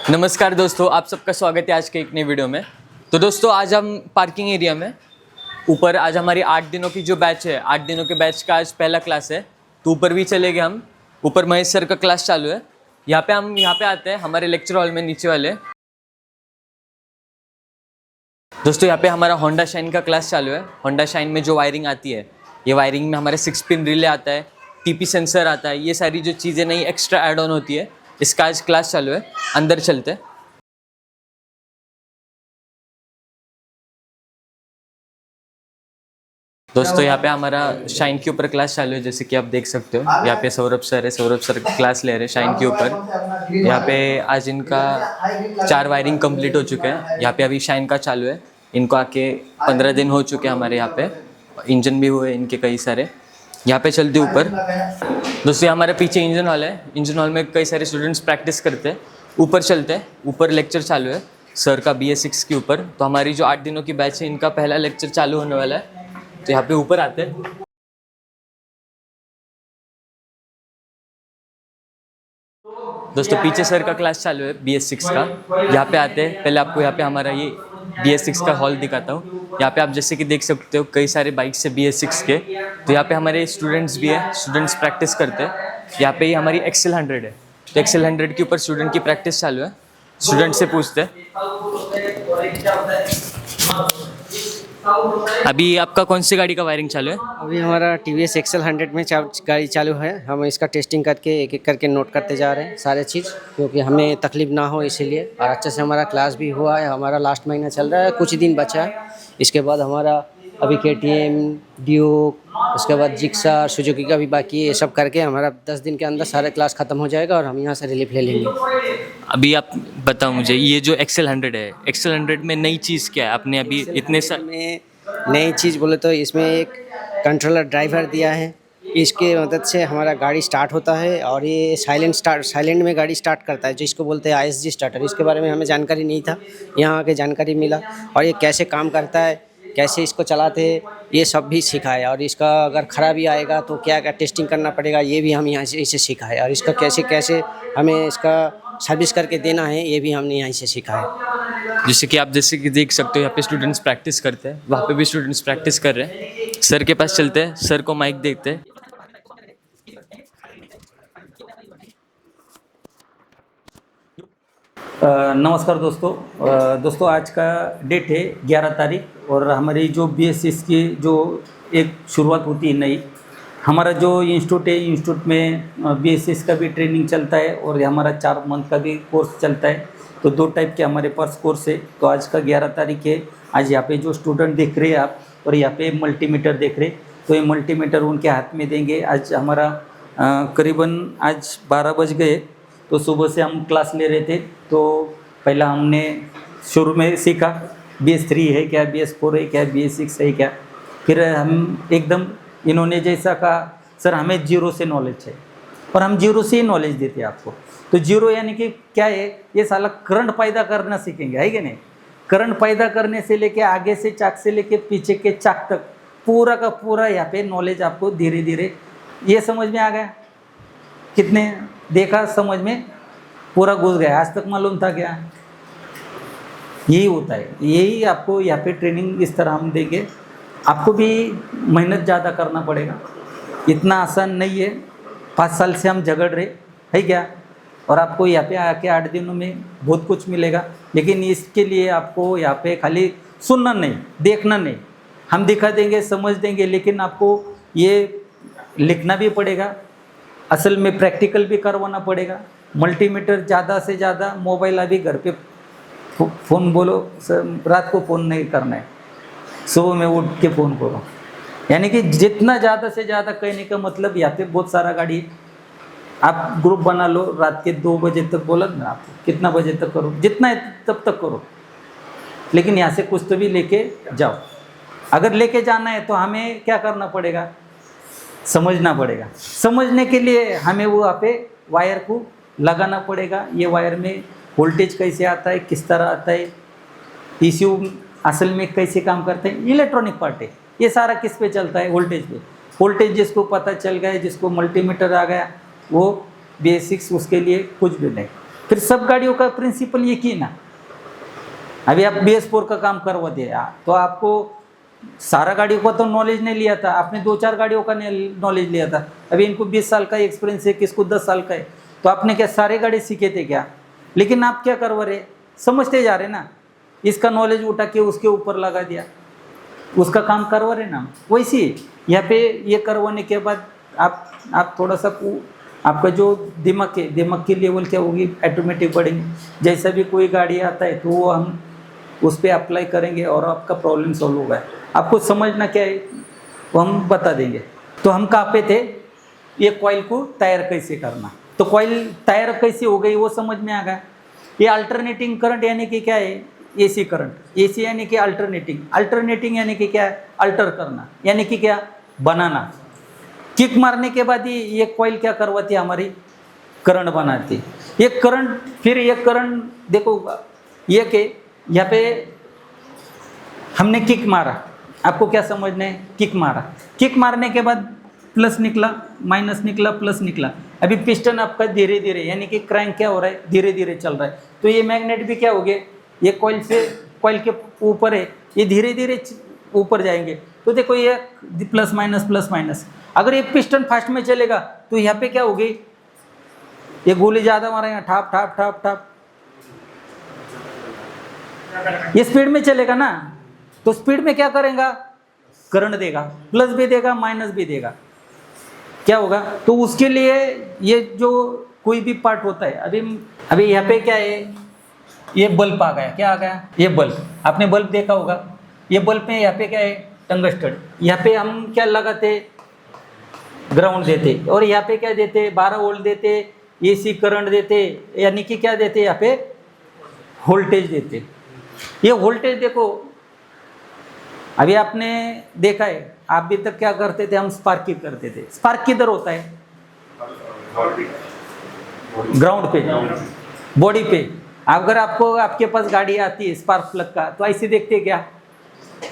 नमस्कार दोस्तों, आप सबका स्वागत है आज के एक नई वीडियो में। तो दोस्तों आज हम पार्किंग एरिया में ऊपर आज हमारी 8 दिनों की जो बैच है, 8 दिनों के बैच का आज पहला क्लास है। तो ऊपर भी चले गए हम। ऊपर महेश सर का क्लास चालू है। हम यहाँ पे आते हैं हमारे लेक्चर हॉल में नीचे वाले। दोस्तों यहाँ पे हमारा होंडा शाइन का क्लास चालू है। होंडा शाइन में जो वायरिंग आती है, ये वायरिंग में हमारे 6 पिन रिले आता है, टीपी सेंसर आता है, ये सारी जो चीज़ें नई एक्स्ट्रा ऐड ऑन होती है, इसका आज क्लास चालू है। अंदर चलते हैं। दोस्तों यहाँ पे हमारा शाइन के ऊपर क्लास चालू है, जैसे कि आप देख सकते हो। यहाँ पे सौरभ सर है, सौरभ सर क्लास ले रहे हैं शाइन के ऊपर। यहाँ पे आज इनका 4 वायरिंग कंप्लीट हो चुके हैं। यहाँ पे अभी शाइन का चालू है। इनको आके 15 दिन हो चुके हैं हमारे यहाँ पे। इंजन भी हुए इनके कई सारे। यहाँ पे चलते ऊपर। दोस्तों हमारे पीछे इंजन हॉल है। इंजन हॉल में कई सारे स्टूडेंट्स प्रैक्टिस करते हैं। ऊपर चलते हैं। ऊपर लेक्चर चालू है सर का BS6 के ऊपर। तो हमारी जो 8 दिनों की बैच है, इनका पहला लेक्चर चालू होने वाला है। तो यहाँ पे ऊपर आते हैं। दोस्तों पीछे सर का क्लास चालू है BS6 का। यहाँ पे आते हैं। पहले आपको यहाँ पे हमारा ये BS6 का हॉल दिखाता हूँ। यहाँ पे आप जैसे कि देख सकते हो कई सारे बाइक्स है BS6 के। तो यहाँ पे हमारे स्टूडेंट्स भी है, स्टूडेंट्स प्रैक्टिस करते हैं। यहाँ पे ही हमारी एक्सेल 100 है। तो एक्सेल 100 के ऊपर स्टूडेंट की प्रैक्टिस चालू है। स्टूडेंट से पूछते हैं अभी आपका कौन सी गाड़ी का वायरिंग चालू है? अभी हमारा TVS एक्सेल 100 में गाड़ी चालू है। हम इसका टेस्टिंग करके एक एक करके नोट करते जा रहे हैं सारे चीज़, क्योंकि हमें तकलीफ ना हो इसीलिए। और अच्छे से हमारा क्लास भी हुआ है। हमारा लास्ट महीना चल रहा है, कुछ दिन बचा है। इसके बाद हमारा अभी KTM, ड्यूक, उसके बाद जिक्सर, सुजुकी का भी बाकी है। ये सब करके हमारा 10 दिन के अंदर सारा क्लास ख़त्म हो जाएगा और हम यहाँ से रिलीफ ले लेंगे। अभी आप बताओ मुझे, ये जो एक्सेल 100 है, एक्सेल 100 में नई चीज़ क्या है? आपने अभी इतने साल में नई चीज़ बोले तो इसमें एक कंट्रोलर ड्राइवर दिया है। इसके मदद से हमारा गाड़ी स्टार्ट होता है और ये साइलेंट में गाड़ी स्टार्ट करता है, जिसको बोलते हैं ISG स्टार्टर। इसके बारे में हमें जानकारी नहीं था, यहाँ आके जानकारी मिला। और ये कैसे काम करता है, कैसे इसको चलाते हैं, ये सब भी सीखा है। और इसका अगर खराबी आएगा तो क्या क्या टेस्टिंग करना पड़ेगा, ये भी हम यहाँ से इसे सीखा है। और इसका कैसे कैसे हमें इसका सर्विस करके देना है, ये भी हमने यहीं से सीखा है। जैसे कि देख सकते हो यहाँ पे स्टूडेंट्स प्रैक्टिस करते हैं, वहाँ पे भी स्टूडेंट्स प्रैक्टिस कर रहे हैं। सर के पास चलते हैं, सर को माइक देखते हैं। नमस्कार दोस्तों आज का डेट है 11 तारीख और हमारी जो BS6 की जो एक शुरुआत होती है नई। हमारा जो इंस्टीट्यूट है, इंस्टीट्यूट में BS6 का भी ट्रेनिंग चलता है और हमारा 4 मंथ का भी कोर्स चलता है। तो 2 टाइप के हमारे पास कोर्स है। तो आज का 11 तारीख है। आज यहाँ पे जो स्टूडेंट देख रहे हैं आप, और यहाँ पे मल्टीमीटर देख रहे, तो ये मल्टीमीटर उनके हाथ में देंगे। आज हमारा करीबन आज 12 बज गए। तो सुबह से हम क्लास ले रहे थे। तो पहला हमने शुरू में सीखा BS3 है क्या, BS4 है क्या, BS6 है क्या। फिर हम एकदम इन्होंने जैसा कहा, सर हमें जीरो से नॉलेज है और हम जीरो से ही नॉलेज देते हैं आपको। तो जीरो यानी कि क्या है, ये साला करंट पैदा करना सीखेंगे, है कि नहीं। करंट पैदा करने से लेके आगे से चाक से लेके पीछे के चाक तक पूरा का पूरा यहाँ पे नॉलेज आपको धीरे धीरे ये समझ में आ गया। कितने देखा समझ में पूरा घुस गया। आज तक मालूम था क्या? यही होता है, यही आपको यहाँ पे ट्रेनिंग इस तरह हम देंगे। आपको भी मेहनत ज़्यादा करना पड़ेगा, इतना आसान नहीं है। 5 साल से हम झगड़ रहे है क्या, और आपको यहाँ पे आके 8 दिनों में बहुत कुछ मिलेगा। लेकिन इसके लिए आपको यहाँ पे खाली सुनना नहीं, देखना नहीं, हम दिखा देंगे, समझ देंगे, लेकिन आपको ये लिखना भी पड़ेगा, असल में प्रैक्टिकल भी करवाना पड़ेगा। मल्टीमीटर ज़्यादा से ज़्यादा, मोबाइल अभी घर पे फ़ोन बोलो, रात को फ़ोन नहीं करना है, सुबह में उठ के फ़ोन करो। यानी कि जितना ज़्यादा से ज़्यादा कहने का मतलब, यहाँ पे बहुत सारा गाड़ी है। आप ग्रुप बना लो, रात के 2 बजे तक बोला ना, आप कितना बजे तक करो, जितना है तब तक करो। लेकिन यहाँ से कुछ तो भी लेके जाओ। अगर लेके जाना है तो हमें क्या करना पड़ेगा, समझना पड़ेगा। समझने के लिए हमें वो वहाँ पे वायर को लगाना पड़ेगा। ये वायर में वोल्टेज कैसे आता है, किस तरह आता है, ECU असल में कैसे काम करते हैं, इलेक्ट्रॉनिक पार्ट है। ये सारा किस पे चलता है, वोल्टेज पे। वोल्टेज जिसको पता चल गया, जिसको मल्टीमीटर आ गया, वो BS6 उसके लिए कुछ भी नहीं। फिर सब गाड़ियों का प्रिंसिपल ये की ना। अभी आप BS4 का काम करवा दिया तो आपको सारा गाड़ियों का तो नॉलेज नहीं लिया था, आपने 2-4 गाड़ियों का नॉलेज लिया था। अभी इनको 20 साल का एक्सपीरियंस है, किसको 10 साल का है, तो आपने क्या सारे गाड़ी सीखे थे क्या? लेकिन आप क्या करवा रहे, समझते जा रहे ना, इसका नॉलेज उठा के उसके ऊपर लगा दिया, उसका काम करवा रहे ना। वैसे यहाँ पे ये करवाने के बाद आप थोड़ा सा आपका जो दिमाग की लेवल क्या होगी, ऑटोमेटिक बढ़ेंगे। जैसा भी कोई गाड़ी आता है तो वो हम उस पर अप्लाई करेंगे और आपका प्रॉब्लम सॉल्व होगा। आपको समझना क्या है वो हम बता देंगे। तो हम कहाँ पे थे, ये कॉइल को तैयार कैसे करना, तो कॉइल तैयार कैसे हो गई वो समझ में आ गया। ये अल्टरनेटिंग करंट यानी कि क्या है, AC करंट। AC यानी कि अल्टरनेटिंग यानी कि क्या है, अल्टर करना, यानी कि क्या, बनाना। किक मारने के बाद ही ये कॉइल क्या करवाती है, हमारी करंट बनाती। ये करंट, फिर ये करंट देखो, ये के यहाँ पे हमने किक मारा, आपको क्या समझना है, किक मारा, किक मारने के बाद प्लस निकला, माइनस निकला, प्लस निकला। अभी पिस्टन आपका धीरे धीरे, यानी कि क्रैंक क्या हो रहा है, धीरे धीरे चल रहा है। तो ये मैग्नेट भी क्या हो गए, ये कॉइल के ऊपर है, ये धीरे धीरे ऊपर जाएंगे। तो देखो ये प्लस माइनस। अगर ये पिस्टन फास्ट में चलेगा तो यहाँ पे क्या होगी, ये गोली ज़्यादा मारेगा, ठाप ठाप ठाप ठाप, ये स्पीड में चलेगा ना, तो स्पीड में क्या करेगा, करंट देगा, प्लस भी देगा, माइनस भी देगा। क्या होगा, तो उसके लिए ये जो कोई भी पार्ट होता है, अभी यहाँ पे क्या है, ये बल्ब आ गया, क्या आ गया, ये बल्ब, आपने बल्ब देखा होगा। ये बल्ब में यहाँ पे क्या है, टंगस्टन। यहाँ पे हम क्या लगाते, ग्राउंड देते, और यहाँ पे क्या देते, 12 वोल्ट देते, AC करंट देते, यानी कि क्या देते, यहाँ पे वोल्टेज देते। ये वोल्टेज देखो, अभी आपने देखा है, आप भी तक क्या करते थे, हम स्पार्क की करते थे। स्पार्क किधर होता है, ग्राउंड पे, बॉडी पे। अगर आपके पास गाड़ी आती है स्पार्क प्लग का, तो ऐसे देखते क्या,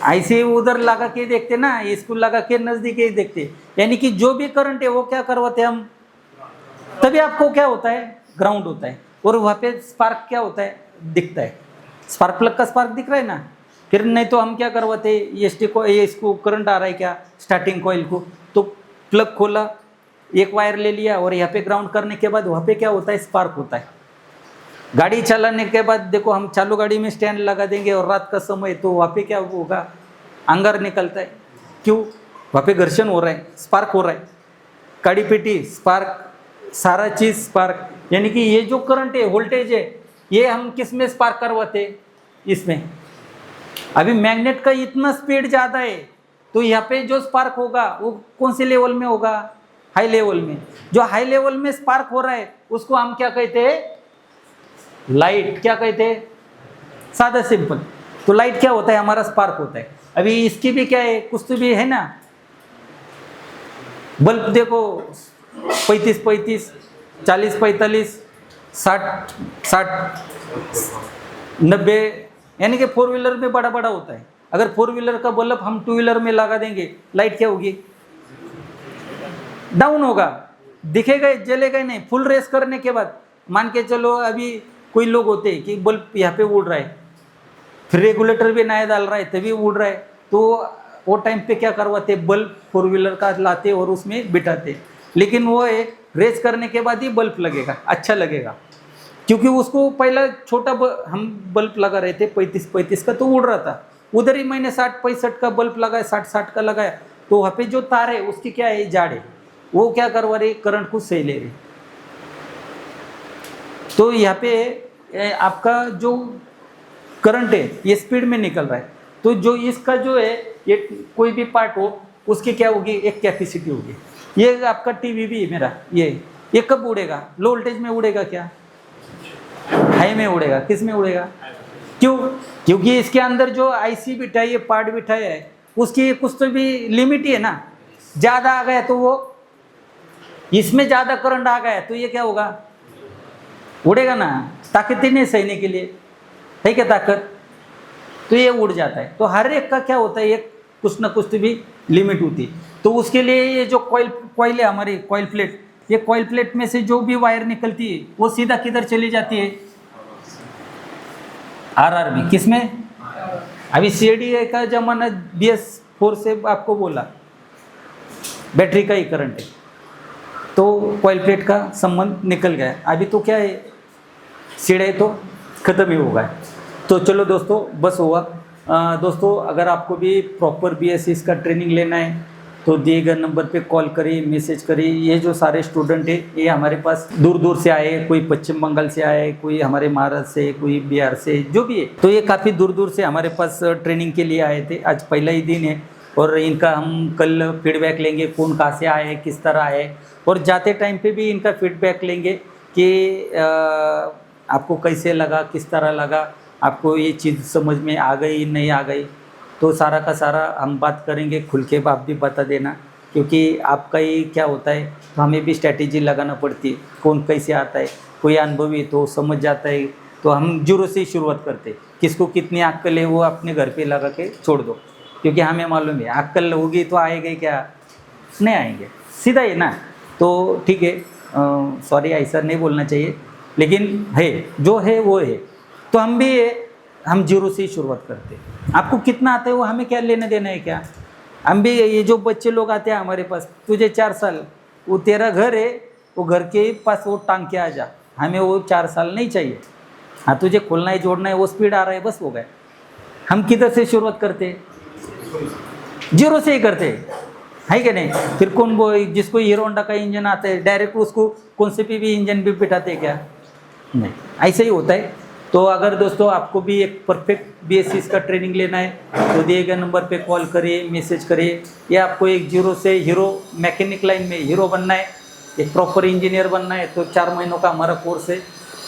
ऐसे उधर लगा के देखते ना, इसको लगा के नजदीक ही देखते, यानी कि जो भी करंट है वो क्या करवाते हम, तभी आपको क्या होता है, ग्राउंड होता है, और वहाँ पे स्पार्क क्या होता है, दिखता है। स्पार्क प्लग का स्पार्क दिख रहा है ना। फिर नहीं तो हम क्या करवाते, इसको करंट आ रहा है क्या, स्टार्टिंग कॉइल को, तो प्लग खोला, एक वायर ले लिया, और यहाँ पे ग्राउंड करने के बाद वहाँ पे क्या होता है, स्पार्क होता है। गाड़ी चलाने के बाद देखो, हम चालू गाड़ी में स्टैंड लगा देंगे और रात का समय, तो वहाँ पे क्या होगा, अंगार निकलता है। क्यों, वहाँ पे घर्षण हो रहा है, स्पार्क हो रहा है, काड़ी पेटी स्पार्क, सारा चीज़ स्पार्क। यानी कि ये जो करंट है, वोल्टेज है, ये हम किस में स्पार्क करवाते, इसमें। अभी मैग्नेट का इतना स्पीड ज़्यादा है, तो यहाँ पे जो स्पार्क होगा वो कौन से लेवल में होगा, हाई लेवल में। जो हाई लेवल में स्पार्क हो रहा है उसको हम क्या कहते हैं, लाइट। क्या कहते हैं, सादा सिंपल। तो लाइट क्या होता है, हमारा स्पार्क होता है। अभी इसकी भी क्या है, कुछ तो भी है ना, बल्ब देखो 35, 40, 45, 60, 90, यानी कि 4 व्हीलर में बड़ा बड़ा होता है। अगर 4 व्हीलर का बल्ब हम 2 व्हीलर में लगा देंगे, लाइट क्या होगी, डाउन होगा, दिखेगा, जलेगा ही नहीं। फुल रेस करने के बाद मान के चलो, अभी कोई लोग होते हैं कि बल्ब यहाँ पे उड़ रहा है, फिर रेगुलेटर भी नया डाल रहा है तभी उड़ रहा है, तो वो टाइम पे क्या करवाते, बल्ब 4 व्हीलर का लाते और उसमें बिठाते। लेकिन वो एक रेस करने के बाद ही बल्ब लगेगा, अच्छा लगेगा, क्योंकि उसको पहला छोटा हम बल्ब लगा रहे थे 35 का, तो उड़ रहा था। उधर ही मैंने 60-65 का बल्ब लगाया, 60 का लगाया, तो वहाँ पे जो तार है उसकी क्या है, जाड़ है, वो क्या करवा रही, करंट को सही ले रही। तो यहाँ पे आपका जो करंट है ये स्पीड में निकल रहा है, तो जो इसका जो है, ये कोई भी पार्ट हो उसकी क्या होगी, एक कैपेसिटी होगी। ये आपका टीवी भी है मेरा, ये कब उड़ेगा, लो वोल्टेज में उड़ेगा क्या, हाई में उड़ेगा। किस में उड़ेगा, क्यों, क्योंकि इसके अंदर जो IC बिठाई है, पार्ट बिठाया है, उसकी कुछ तो भी लिमिट ही है ना। ज़्यादा आ गया तो वो, इसमें ज़्यादा करंट आ गया तो ये क्या होगा, उड़ेगा ना, ताकत ही नहीं सहने के लिए, है क्या ताकत, तो ये उड़ जाता है। तो हर एक का क्या होता है, एक कुछ ना कुछ तो भी लिमिट होती है। तो उसके लिए ये जो कॉइल है हमारी, कॉइल प्लेट, ये कॉइल प्लेट में से जो भी वायर निकलती है वो सीधा किधर चली जाती है? RRB किस में? अभी CADA का जमाना BS4 से आपको बोला बैटरी का ही करंट है, तो कॉइल प्लेट का संबंध निकल गया। अभी तो क्या है, सीढ़े तो ख़त्म ही हो गया। तो चलो दोस्तों, बस हुआ। दोस्तों अगर आपको भी प्रॉपर BS6 का ट्रेनिंग लेना है तो दिए गए नंबर पे कॉल करिए, मैसेज करिए। ये जो सारे स्टूडेंट हैं ये हमारे पास दूर दूर से आए, कोई पश्चिम बंगाल से आए, कोई हमारे महाराष्ट्र से, कोई बिहार से, जो भी है। तो ये काफ़ी दूर दूर से हमारे पास ट्रेनिंग के लिए आए थे। आज पहला ही दिन है और इनका हम कल फीडबैक लेंगे, कौन कहाँ से आए, किस तरह आए, और जाते टाइम पे भी इनका फीडबैक लेंगे कि आपको कैसे लगा, किस तरह लगा, आपको ये चीज़ समझ में आ गई नहीं आ गई। तो सारा का सारा हम बात करेंगे, खुल के आप भी बता देना, क्योंकि आपका ही क्या होता है तो हमें भी स्ट्रैटेजी लगाना पड़ती है। कौन कैसे आता है, कोई अनुभवी तो समझ जाता है, तो हम जीरो से ही शुरुआत करते। किसको कितनी अक्ल है वो अपने घर पे लगा के छोड़ दो, क्योंकि हमें मालूम है अक्ल होगी तो आएंगे क्या, नहीं आएंगे, सीधा है ना। तो ठीक है, सॉरी ऐसा नहीं बोलना चाहिए, लेकिन है जो है वो है। तो हम भी हम जीरो से ही शुरुआत करते। आपको कितना आता है वो हमें क्या लेने देना है क्या। हम भी ये जो बच्चे लोग आते हैं हमारे पास, तुझे 4 साल, वो तेरा घर है, वो घर के पास वो टांग के आ जा, हमें वो 4 साल नहीं चाहिए। हाँ तुझे खोलना है, जोड़ना है, वो स्पीड आ रहा है, बस हो गए। हम किधर से शुरुआत करते? जीरो से ही करते है कि नहीं। फिर कौन वो जिसको हीरो होंडा का इंजन आता है डायरेक्ट उसको कौन से भी इंजन भी बिठाते क्या? नहीं, ऐसे ही होता है। तो अगर दोस्तों आपको भी एक परफेक्ट BS6 का ट्रेनिंग लेना है तो दिए गए नंबर पे कॉल करिए, मैसेज करिए, या आपको एक जीरो से हीरो मैकेनिक लाइन में हीरो बनना है, एक प्रॉपर इंजीनियर बनना है तो 4 महीनों का हमारा कोर्स है,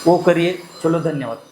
वो करिए। चलो धन्यवाद।